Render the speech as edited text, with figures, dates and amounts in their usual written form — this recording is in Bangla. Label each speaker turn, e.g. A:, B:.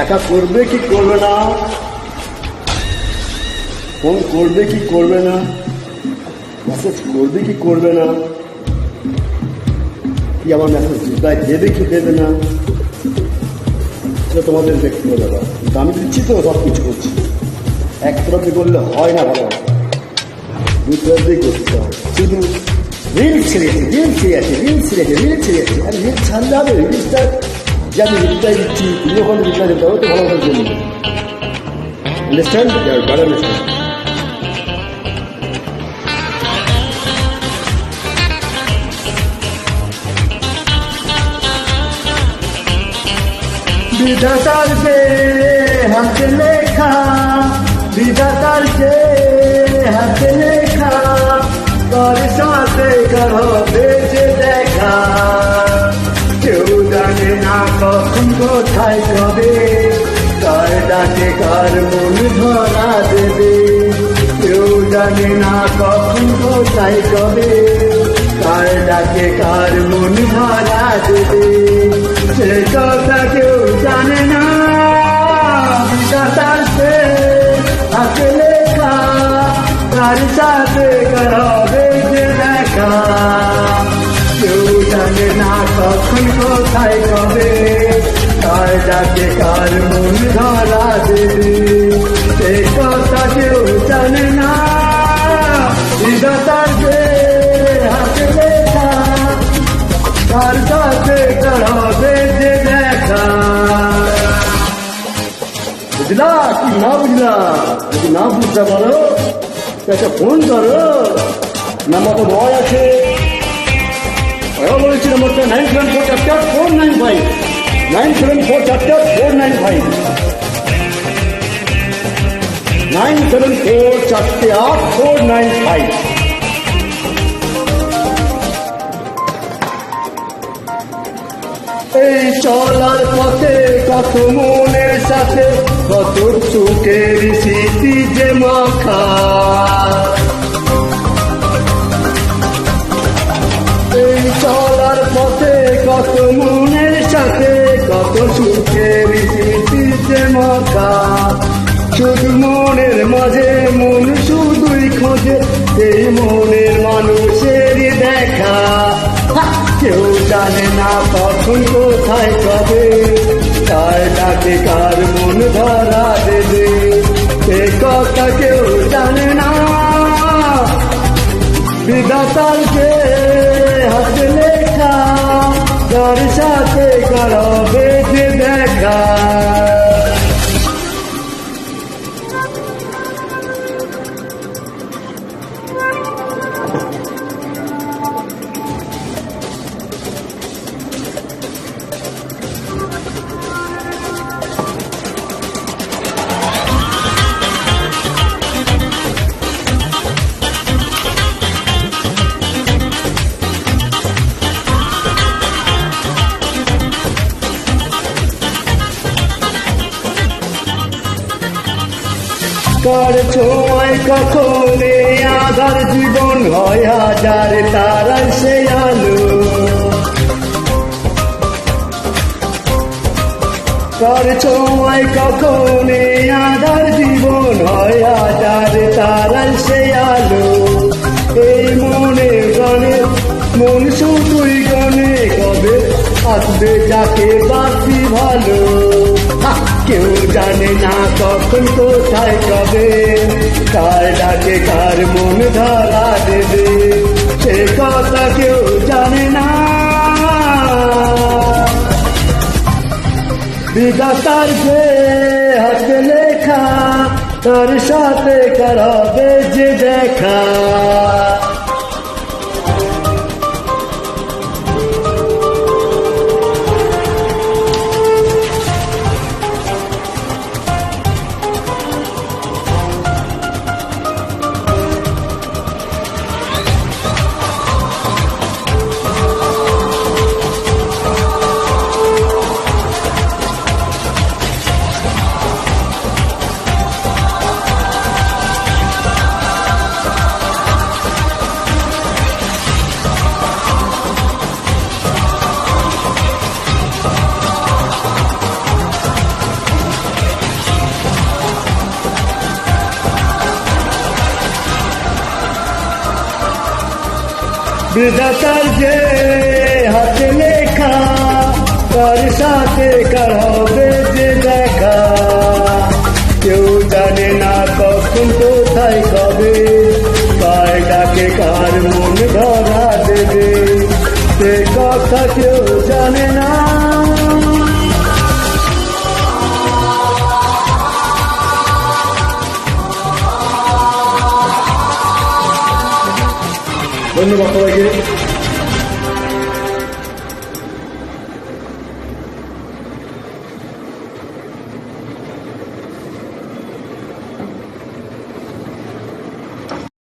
A: দেখা করবে কি করবে না, ফোন করবে কি করবে না, মেসেজ করবে কি করবে না, কি আমার মেসেজ রিপ্লাই দেবে কি দেবে না, সেটা তোমাদের ব্যক্তিগত ব্যাপার। কিন্তু আমি দিচ্ছি তো সব কিছু করছি, একতরফে করলে হয় না, ভালো দুতরফেই করতে হয়। শুধু রিলস ছেড়েছে, রিলস ছেড়েছে, রিলস ছেড়েছে, রিলস ছেড়েছে, আর রিলস ছাড়লে হবে? রিলসটা যে আমি রিপ্লাই দিচ্ছি, তুমি ওখানে রিপ্লাই দিতে হবে তো ভালো কথার জন্য। আন্ডারস্ট্যান্ড? But understand. বিধাতার যে হাতে লেখা, বিধাতার যে হাতে লেখা, তোর সাথে হবে যে দেখা। কেউ জানে না কখন কোথায় কবে, কার ডাকে কার মন ধরা দেবে। কেউ জানে না কখন কোথায় কবে, কার ডাকে কার মন ধরা দেবে। সে কথা কেউ জানে না, বিধাতার সে হাতে লেখা, তার সাথে হবে যে দেখা। কেউ জানে না কখন কোথায় কবে, কার ডাকে কার মন ধরা দেবে। সে কথা কেউ জানে না, বিধাতার সে হাতে লেখা, তার সাথে হবে যে দেখা। বুঝলা কি না বুঝলা? যদি না বুঝতে পারো একটা ফোন করো, নাম্বার তো নয় আছে, বলেছি নাম্বারটা 97444495, 97444445, 9744884495। এই চলার পথে কত মনের সাথে কত সুখের স্মৃতি যে মাখা। এই চলার পথে কত মনের সাথে কত সুখের স্মৃতি যে মাখা। শুধু মনের মাঝে মন শুধুই খোঁজে সেই মনের মানুষের দেখা। কেউ জানে না কখন কোথায় কবে, কার ডাকে কার মন ধরা দেবে। সে কথা কেউ জানে না, বিধাতার যে হাতে লেখা, যার সাথে করবে যে দেখা। কার ছোঁয়ায় কখন আধার জীবন হয় হাজার তারার সে আলো। কার ছোঁয়ায় কখন আধার জীবন হয় হাজার তারার সে আলো। এই মনে গনে মন শুধুই গনে কবে আসবে যাকে বাসি ভালো। কেউ জানে না কখন কোথায় কবে, কার ডাকে কার মন ধরা দেবে। সে কথা কেউ জানে না, বিধাতার যে হাতে লেখা, তার সাথে করবে যে দেখা। বিধাতার যে হাতে লেখা, তার সাথে কার হবে যে দেখা। কেউ জানে না কখন কোথায় কবে, কার ডাকে কার মন ধরা দেবে, সে কথা কেউ জানে না। ধন্যবাদ সবাইকে।